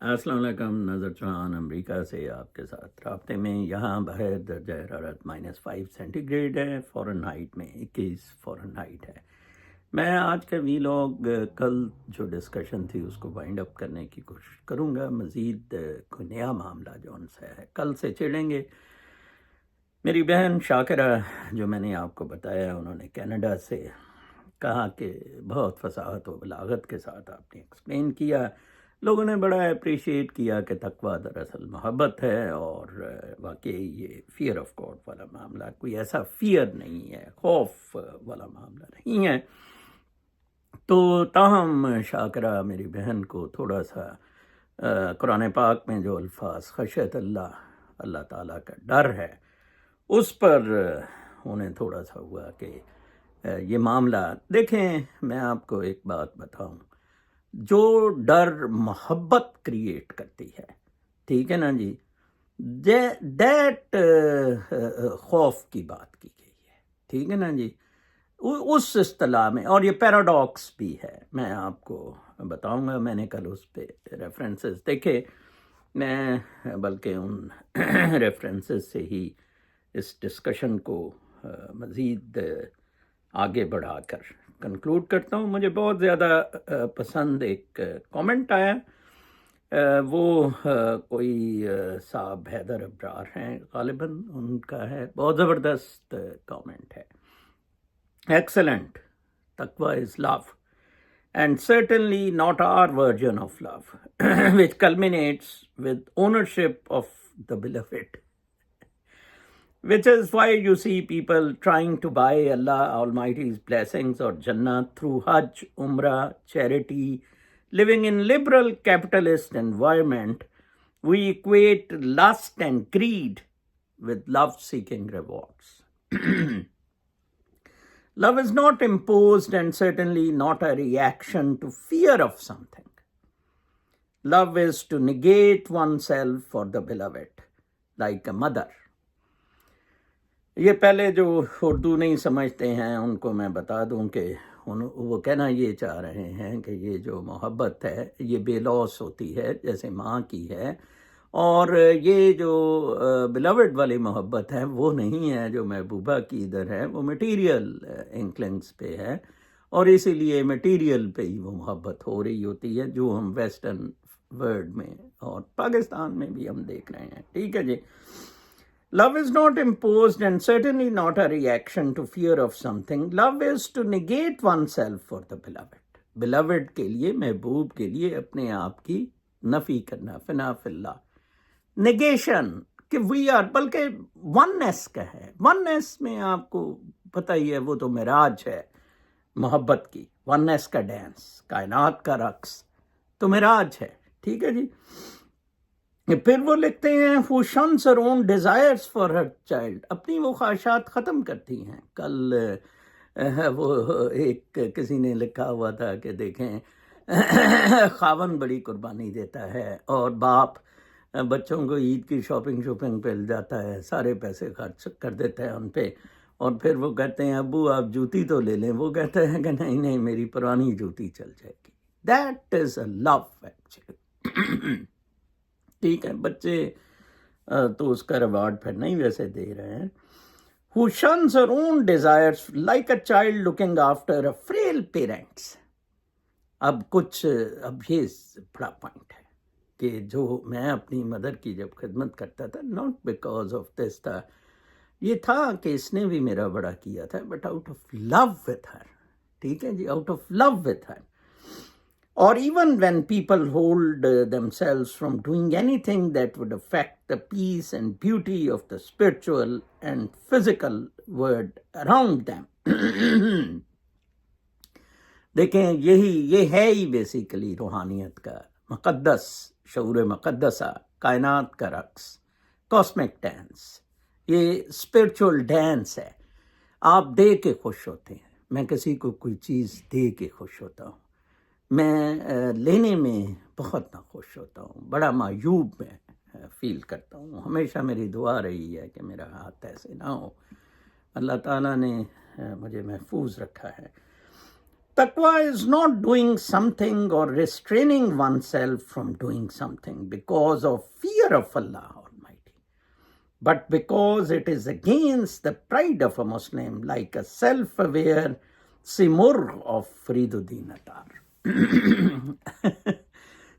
السلام علیکم، نظر چوہان امریکہ سے آپ کے ساتھ رابطے میں۔ یہاں بہر درجہ حرارت -5 سینٹی گریڈ ہے، فورن ہائٹ میں 21 فورن ہائٹ ہے۔ میں آج کا ویلاگ کل جو ڈسکشن تھی اس کو وائنڈ اپ کرنے کی کوشش کروں گا۔ مزید کوئی نیا معاملہ جو ان سے ہے کل سے چھیڑیں گے۔ میری بہن شاکرہ، جو میں نے آپ کو بتایا، انہوں نے کینیڈا سے کہا کہ بہت فصاحت و بلاغت کے ساتھ آپ نے ایکسپلین کیا، لوگوں نے بڑا اپریشیٹ کیا کہ تقویٰ دراصل محبت ہے، اور واقعی یہ فیئر آف گاڈ والا معاملہ کوئی ایسا فیئر نہیں ہے، خوف والا معاملہ نہیں ہے۔ تو تاہم شاکرہ میری بہن کو تھوڑا سا قرآن پاک میں جو الفاظ خشیت اللہ، اللہ تعالیٰ کا ڈر ہے، اس پر انہیں تھوڑا سا ہوا کہ یہ معاملہ دیکھیں۔ میں آپ کو ایک بات بتاؤں، جو ڈر محبت کریٹ کرتی ہے، ٹھیک ہے نا جی، دیٹ خوف کی بات کی گئی ہے، ٹھیک ہے نا جی، اس اصطلاح میں۔ اور یہ پیراڈاکس بھی ہے، میں آپ کو بتاؤں گا۔ میں نے کل اس پہ ریفرنسز دیکھے، میں بلکہ ان ریفرنسز سے ہی اس ڈسکشن کو مزید آگے بڑھا کر کنکلوڈ کرتا ہوں۔ مجھے بہت زیادہ پسند ایک کامنٹ آیا، وہ کوئی صاحب حیدر ابرار ہیں غالباً، ان کا ہے، بہت زبردست کامنٹ ہے۔ ایکسلنٹ، تقوی از لو and certainly not our version of love, which culminates with ownership of the beloved. Which is why you see people trying to buy Allah Almighty's blessings or Jannah through Hajj, Umrah, charity. Living in liberal capitalist environment, we equate lust and greed with love-seeking rewards. Love is not imposed and certainly not a reaction to fear of something. Love is to negate oneself for the beloved, like a mother. یہ پہلے جو اردو نہیں سمجھتے ہیں ان کو میں بتا دوں کہ وہ کہنا یہ چاہ رہے ہیں کہ یہ جو محبت ہے یہ بے لوث ہوتی ہے، جیسے ماں کی ہے، اور یہ جو بلاوڈ والی محبت ہے وہ نہیں ہے جو محبوبہ کی ادھر ہے، وہ میٹیریل انکلنگس پہ ہے، اور اسی لیے میٹیریل پہ ہی وہ محبت ہو رہی ہوتی ہے، جو ہم ویسٹرن ورلڈ میں اور پاکستان میں بھی ہم دیکھ رہے ہیں، ٹھیک ہے جی۔ Love is not imposed and certainly not a reaction to fear of something. Love is to negate oneself for the beloved. Beloved کے لیے، محبوب کے لیے اپنے آپ کی نفی کرنا، فنا فی اللہ، نیگیشن، کہ وی آر، بلکہ وننس کا ہے۔ وننس میں آپ کو پتہ ہی ہے، وہ تو معراج ہے محبت کی، وننس کا ڈانس، کائنات کا رقص تو معراج ہے، ٹھیک ہے جی۔ پھر وہ لکھتے ہیں who shuns her own desires for her child، اپنی وہ خواہشات ختم کرتی ہیں۔ کل وہ ایک کسی نے لکھا ہوا تھا کہ دیکھیں خاون بڑی قربانی دیتا ہے اور باپ بچوں کو عید کی شاپنگ پہ جاتا ہے، سارے پیسے خرچ کر دیتا ہے ان پہ، اور پھر وہ کہتے ہیں ابو آپ جوتی تو لے لیں، وہ کہتے ہیں کہ نہیں نہیں میری پرانی جوتی چل جائے گی۔ That is a love actually, ٹھیک ہے۔ بچے تو اس کا ریوارڈ پھر نہیں ویسے دے رہے ہیں۔ Who shuns her own desires like a child looking after a frail parents۔ اب یہ بڑا پوائنٹ ہے کہ جو میں اپنی مدر کی جب خدمت کرتا تھا، not because of this تھا، یہ تھا کہ اس نے بھی میرا بڑا کیا تھا، but out of love with her، ٹھیک ہے جی، out of love with her۔ Or even when people hold themselves from doing anything that would affect the peace and beauty of the spiritual and physical world around them۔ دیکھیں یہ ہے ہی basically روحانیت کا مقدس شعور مقدسہ، کائنات کا رقص، کاسمک ڈانس، یہ اسپرچول ڈانس ہے۔ آپ دے کے خوش ہوتے ہیں، میں کسی کو کوئی چیز دے کے خوش ہوتا ہوں، میں لینے میں بہت ناخوش ہوتا ہوں، بڑا معیوب میں فیل کرتا ہوں۔ ہمیشہ میری دعا رہی ہے کہ میرا ہاتھ ایسے نہ ہو، اللہ تعالیٰ نے مجھے محفوظ رکھا ہے۔ Taqwa is not doing something or restraining oneself from doing something because of fear of Allah Almighty, but because it is against the pride of a Muslim, like a self-aware Simurgh of Fariduddin Attar.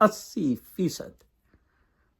80%,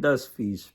10%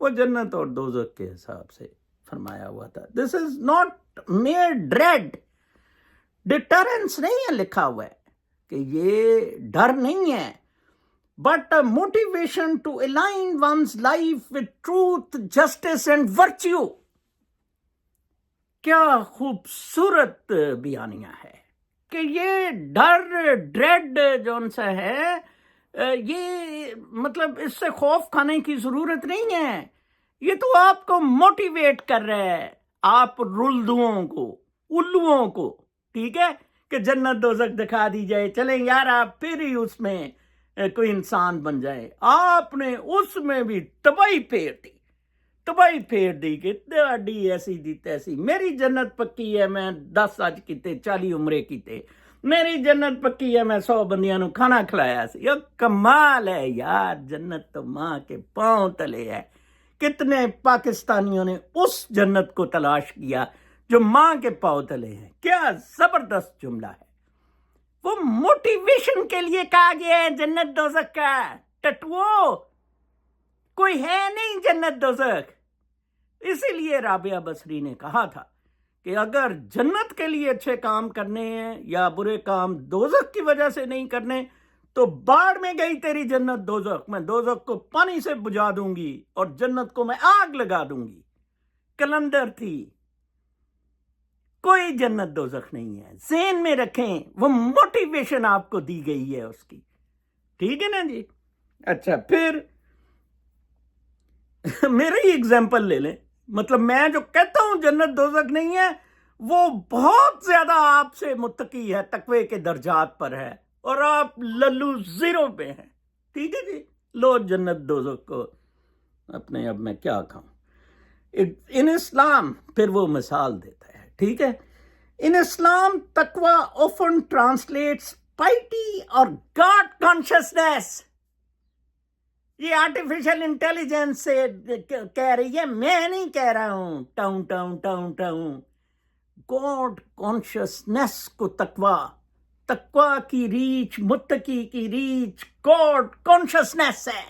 وہ جنت اور دوزخ کے حساب سے فرمایا ہوا تھا. This is not mere dread, deterrence نہیں ہے لکھا ہوا ہے کہ یہ ڈر نہیں ہے، but motivation to align one's life with truth, justice and virtue. کیا خوبصورت بیانیہ ہے کہ یہ ڈر ڈریڈ جون سا ہے، یہ مطلب اس سے خوف کھانے کی ضرورت نہیں ہے. یہ تو آپ کو موٹیویٹ کر رہا ہے، آپ رلدوؤں کو، الوؤں کو، ٹھیک ہے، کہ جنت دوزخ دکھا دی جائے، چلیں یار آپ پھر ہی اس میں کوئی انسان بن جائے. آپ نے اس میں بھی تباہی پھیر دی کہ ڈی ایسی دی تیسی. میری جنت پکی ہے، میں 10 اج کیتے 40 عمرے کیتے. میری جنت پکی ہے، میں 100 بندیاں نو کھانا کھلایا سی. یہ کمال ہے یار، جنت تو ماں کے پاؤں تلے ہے. کتنے پاکستانیوں نے اس جنت کو تلاش کیا جو ماں کے پاؤں تلے ہیں. کیا زبردست جملہ ہے. وہ موٹیویشن کے لیے کہا گیا ہے جنت دوزخ کا. ٹٹوو کوئی ہے نہیں جنت دوزخ. اسی لیے رابعہ بصری نے کہا تھا کہ اگر جنت کے لیے اچھے کام کرنے ہیں یا برے کام دوزخ کی وجہ سے نہیں کرنے تو باڑ میں گئی تیری جنت دوزخ. میں دوزخ کو پانی سے بجھا دوں گی اور جنت کو میں آگ لگا دوں گی. کلندر تھی. کوئی جنت دوزخ نہیں ہے، ذہن میں رکھیں. وہ موٹیویشن آپ کو دی گئی ہے اس کی، ٹھیک ہے نا جی. اچھا پھر میرا ہی اگزامپل لے لیں. مطلب میں جو کہتا ہوں جنت دوزخ نہیں ہے، وہ بہت زیادہ آپ سے متقی ہے، تقوی کے درجات پر ہے، اور آپ للو 0 پہ ہیں. ٹھیک ہے جی. لو جنت دوزخ کو اپنے، اب میں کیا کہوں. ان اسلام پھر وہ مثال دیتا ہے، ٹھیک ہے. ان اسلام تقوی often translates piety اور God consciousness. یہ آرٹیفیشل انٹیلیجنس سے کہہ رہی ہے، میں نہیں کہہ رہا ہوں. ٹاؤں ٹاؤں ٹاؤں ٹاؤں. گاڈ کانشیسنیس کو تقوی کی ریچ، متقی کی ریچ گاڈ کانشیسنیس ہے.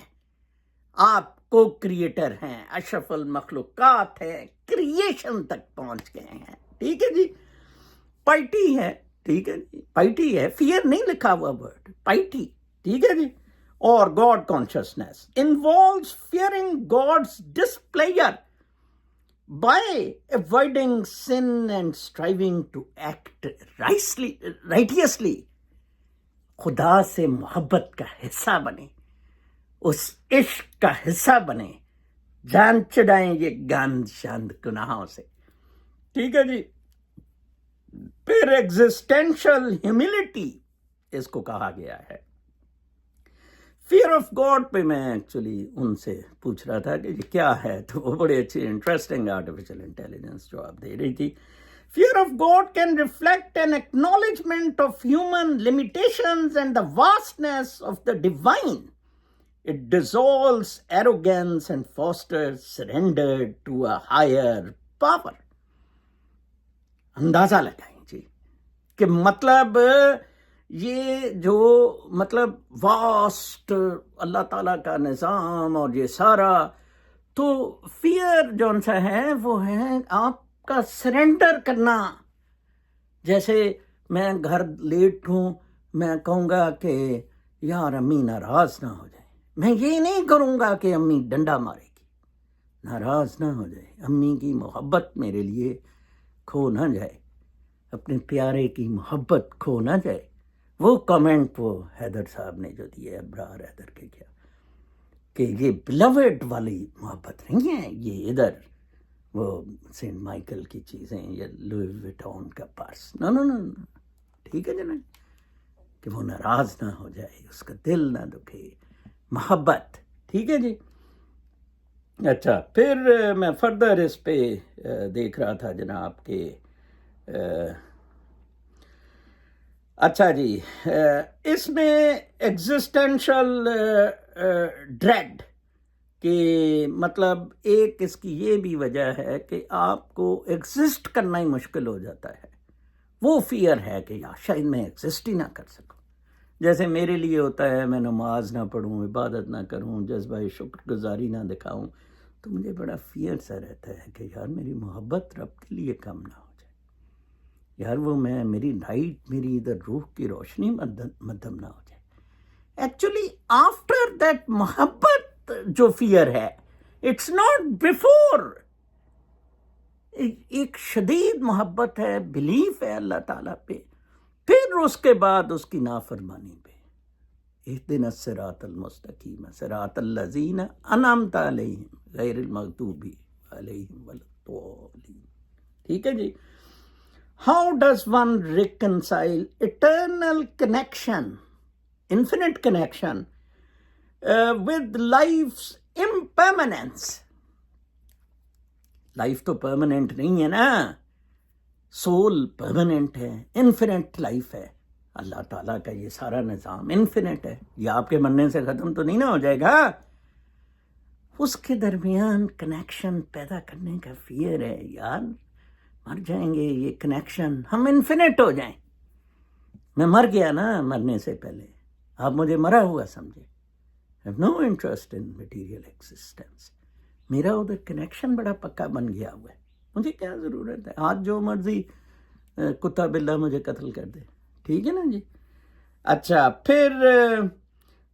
آپ کو کریٹر ہیں، اشرف المخلوقات ہیں، کریشن تک پہنچ گئے ہیں. ٹھیک ہے جی. پائٹی ہے، ٹھیک ہے جی. پائٹی ہے، فیئر نہیں لکھا ہوا ورڈ، پائٹی. ٹھیک ہے جی. اور God consciousness involves fearing God's displeasure by avoiding sin and striving to act righteously. خدا سے محبت کا حصہ بنے، اس عشق کا حصہ بنے، جان چڑھائیں یہ گند شاند گناہوں سے. ٹھیک ہے جی. پھر ایگزسٹینشل ہیوملٹی اس کو کہا گیا ہے. فیئر آف گاڈ پہ میں ایکچولی ان سے پوچھ رہا تھا کہ یہ کیا ہے، تو وہ بڑے اچھی انٹرسٹنگ آرٹیفیشل انٹیلیجنس جواب دے رہی تھی. Fear of God can reflect an acknowledgment of human limitations and the vastness of the divine. It dissolves arrogance and fosters surrender to a higher power. اندازہ لگائیں جی کہ مطلب یہ جو مطلب واسٹ اللہ تعالیٰ کا نظام اور یہ سارا، تو فیئر جون سا ہے وہ ہے آپ کا سرنڈر کرنا. جیسے میں گھر لیٹ ہوں، میں کہوں گا کہ یار امی ناراض نہ ہو جائے. میں یہ نہیں کروں گا کہ امی ڈنڈا مارے گی، ناراض نہ ہو جائے، امی کی محبت میرے لیے کھو نہ جائے، اپنے پیارے کی محبت کھو نہ جائے. وہ کمنٹ وہ حیدر صاحب نے جو دیے، ابرار حیدر کے کیا، کہ یہ بلوڈ والی محبت نہیں ہے، یہ ادھر وہ سینٹ مائیکل کی چیزیں یا لوئی وٹون کا پرس. نو نو نو. ٹھیک ہے جناب، کہ وہ ناراض نہ ہو جائے، اس کا دل نہ دکھے، محبت. ٹھیک ہے جی. اچھا پھر میں فردر اس پہ دیکھ رہا تھا جناب کہ اچھا جی، اس میں ایگزسٹینشل ڈریڈ کہ مطلب ایک اس کی یہ بھی وجہ ہے کہ آپ کو ایگزسٹ کرنا ہی مشکل ہو جاتا ہے. وہ فیئر ہے کہ یا شاید میں ایگزسٹ ہی نہ کر سکوں. جیسے میرے لیے ہوتا ہے میں نماز نہ پڑھوں، عبادت نہ کروں، جذبہ شکر گزاری نہ دکھاؤں، تو مجھے بڑا فیئر سا رہتا ہے کہ یار میری محبت رب کے لیے کم نہ ہو جائے، یار وہ میری لائٹ، میری ادھر روح کی روشنی مدھم نہ ہو جائے. ایکچولی آفٹر دیٹ محبت جو فیئر ہے، اٹس ناٹ بیفور. ایک شدید محبت ہے، بلیف ہے اللہ تعالیٰ پہ، پھر اس کے بعد اس کی نافرمانی پہ. اہدنا الصراط المستقیم صراط الذین انعمت علیہم غیر المغضوب علیہم ولا الضالین. ٹھیک ہے جی. How does one reconcile eternal connection, infinite connection with life's impermanence. Life تو پرماننٹ نہیں ہے نا، سول پرماننٹ ہے، انفینٹ لائف ہے. اللہ تعالیٰ کا یہ سارا نظام انفینٹ ہے، یہ آپ کے مرنے سے ختم تو نہیں نہ ہو جائے گا. اس کے درمیان کنیکشن پیدا کرنے کا فیئر ہے. یار مر جائیں گے، یہ کنیکشن ہم انفینٹ ہو جائیں. میں مر گیا نا مرنے سے پہلے، آپ مجھے مرا ہوا سمجھے. I have no interest in material existence. میرا ادھر کنیکشن بڑا پکا بن گیا ہوا ہے. مجھے کیا ضرورت ہے آج جو مرضی کتا بلا مجھے قتل کر دے. ٹھیک ہے نا جی. اچھا پھر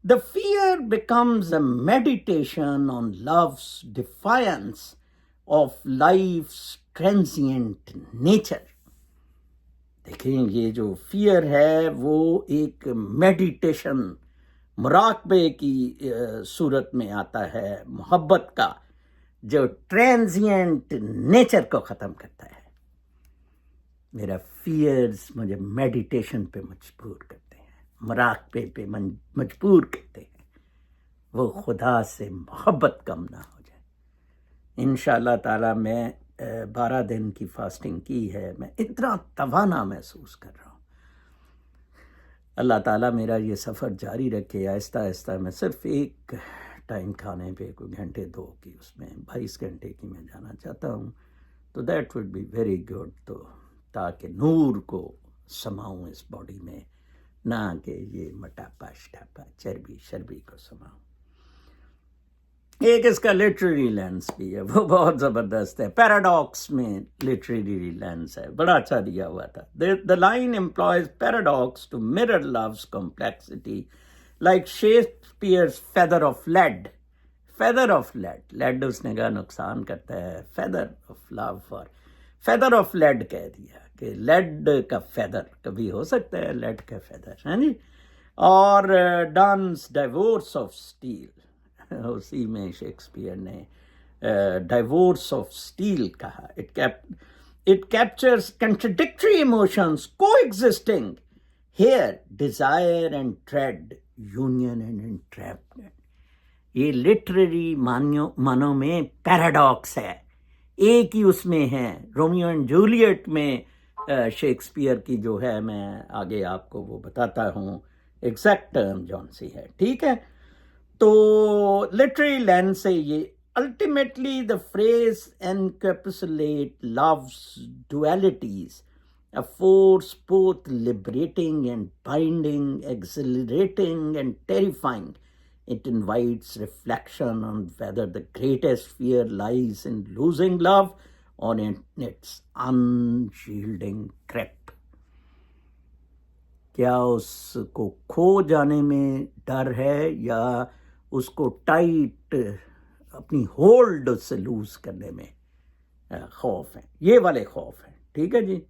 the fear becomes a meditation on love's defiance of life's transient nature. دیکھیں یہ جو فیئر ہے وہ ایک میڈیٹیشن، مراقبے کی صورت میں آتا ہے محبت کا، جو ٹرانزینٹ نیچر کو ختم کرتا ہے. میرا فیئرز مجھے میڈیٹیشن پہ مجبور کرتے ہیں، مراقبے پہ مجبور کرتے ہیں، وہ خدا سے محبت کم نہ ہو جائے. انشاءاللہ تعالیٰ میں 12 دن کی فاسٹنگ کی ہے، میں اتنا توانا محسوس کر رہا ہوں. اللہ تعالیٰ میرا یہ سفر جاری رکھے. آہستہ آہستہ میں صرف ایک ٹائم کھانے پہ کوئی گھنٹے 2 کی، اس میں 22 گھنٹے کی میں جانا چاہتا ہوں. تو that would be very good, تو تاکہ نور کو سماؤں اس باڈی میں، نہ کہ یہ مٹاپا شٹاپا چربی شربی کو سماؤں. ایک اس کا لٹریری لینس بھی ہے، وہ بہت زبردست ہے. پیراڈاکس میں لٹریری لینس ہے، بڑا اچھا دیا ہوا تھا. The line employs paradox to mirror love's complexity, like Shakespeare's feather of lead. feather of lead، lead اس نے کہا نقصان کرتا ہے، feather of love اور feather of lead کہہ دیا کہ لیڈ کا feather کبھی ہو سکتا ہے لیڈ کا feather، ہے جی. اور Donne's divorce of steel، اسی میں شیکسپیئر نے ڈائیورس آف اسٹیل کہا. It captures contradictory emotions coexisting here, desire and dread, union and entrapment. یہ لٹریری معنوں میں پیراڈاکس ہے، ایک ہی اس میں ہے. رومیو اینڈ جولیٹ میں شیکسپیئر کی جو ہے، میں آگے آپ کو وہ بتاتا ہوں ایگزیکٹ ٹرم جون سی ہے. ٹھیک ہے. تو لٹری لینس سے یہ ultimately the phrase encapsulate love's dualities, a force both liberating and binding, exhilarating and terrifying. It invites reflection on whether the greatest fear lies in losing love or in its unyielding grip. کیا اس کو کھو جانے میں ڈر ہے یا اس کو tight اپنی hold سے لوز کرنے میں خوف ہے؟ یہ والے خوف ہیں. ٹھیک ہے جی.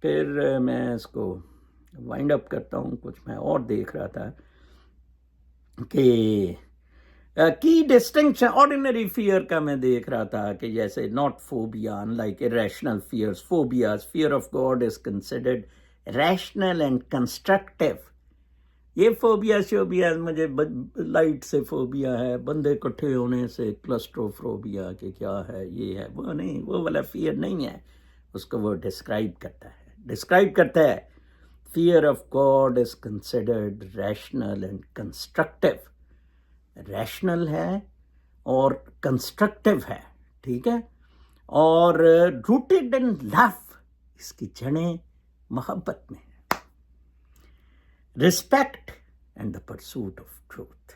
پھر میں اس کو وائنڈ اپ کرتا ہوں. کچھ میں اور دیکھ رہا تھا کہ کی ڈسٹنکشن آرڈینری فیئر کا میں دیکھ رہا تھا کہ جیسے not phobia like irrational fears, phobias. fear of God is considered rational and constructive. یہ فوبیا شوبیا مجھے لائٹ سے فوبیا ہے، بندے اکٹھے ہونے سے کلسٹروفوبیا کہ کیا ہے یہ ہے، وہ نہیں، وہ والا فیئر نہیں ہے. اس کو وہ ڈسکرائب کرتا ہے fair of God is considered rational and constructive. Rational ہے اور کنسٹرکٹیو ہے. ٹھیک ہے. اور روٹیڈ ان لو، اس کی جڑیں محبت میں. Respect and the pursuit of truth.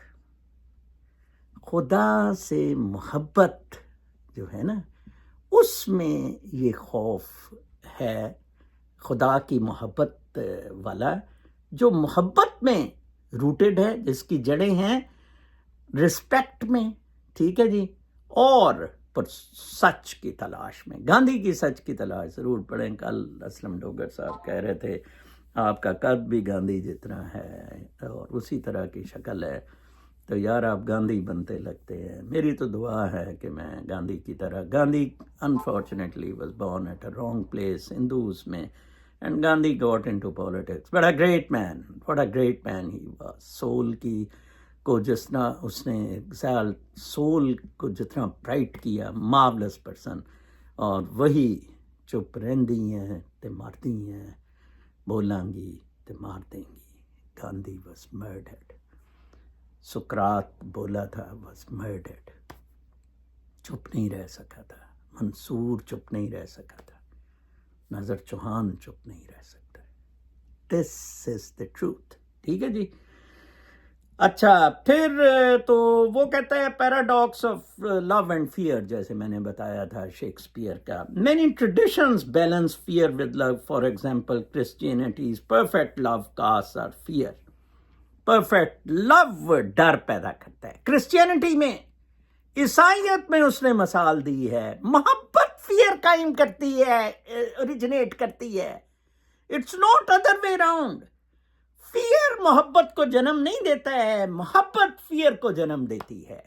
خدا سے محبت جو ہے نا اس میں یہ خوف ہے، خدا کی محبت والا جو محبت میں روٹڈ ہے، جس کی جڑیں ہیں رسپیکٹ میں، ٹھیک ہے جی، اور پر سچ کی تلاش میں. گاندھی کی سچ کی تلاش ضرور پڑھیں. کل اسلم ڈوگر صاحب کہہ رہے تھے آپ کا قد بھی گاندھی جتنا ہے اور اسی طرح کی شکل ہے، تو یار آپ گاندھی بنتے لگتے ہیں. میری تو دعا ہے کہ میں گاندھی کی طرح. Gandhi unfortunately was born at a wrong place Hindus میں، and Gandhi got into politics. But a great man, what a great man he was. سول کی کو جتنا اس نے سول کو جتنا برائٹ کیا، مارولس پرسن. اور وہی چپ رہندی ہیں تے مردی ہیں، بولاں گی تے مار دیں گی. Gandhi was murdered. سقراط بولا تھا واز مرڈرڈ. چپ نہیں رہ سکا تھا. منصور چپ نہیں رہ سکا تھا. نظر چوہان چپ نہیں رہ سکتا. This is the truth. ٹھیک ہے جی. اچھا پھر تو وہ کہتا ہے paradox of love and fear, جیسے میں نے بتایا تھا شیکسپیئر کا. Many traditions balance fear with love. For example Christianity's perfect love cast out fear. Perfect love ڈر پیدا کرتا ہے. کرسچینٹی میں، عیسائیت میں اس نے مثال دی ہے. محبت فیئر قائم کرتی ہے، اوریجنیٹ کرتی ہے. It's not other way round. Fear محبت کو جنم نہیں دیتا ہے، محبت فیئر کو جنم دیتی ہے.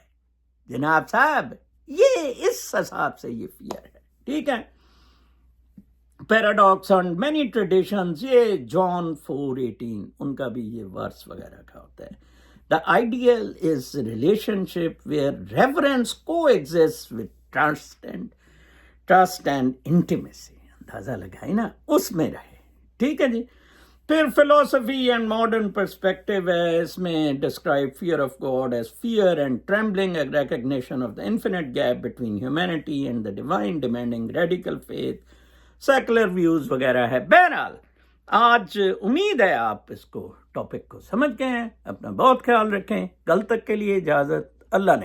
جناب صاحب یہ اس حساب سے یہ فیئر ہے. ٹھیک ہے. پیراڈاکس اینڈ مینی ٹریڈیشنز، یہ جان 4:18 ان کا بھی یہ ورس وغیرہ کا ہوتا ہے. The ideal is relationship where reverence coexist with trust and intimacy. اندازہ لگائے نا، اس میں رہے. ٹھیک ہے جی. پھر فلاسفی اینڈ ماڈرن پرسپیکٹو ہے. اس میں describe fear of God as fear and trembling, a recognition of the infinite gap between humanity and the divine, demanding radical faith. Secular views وغیرہ ہے. بہرحال آج امید ہے آپ اس کو ٹاپک کو سمجھ گئے ہیں. اپنا بہت خیال رکھیں. کل تک کے لیے اجازت. اللہ نے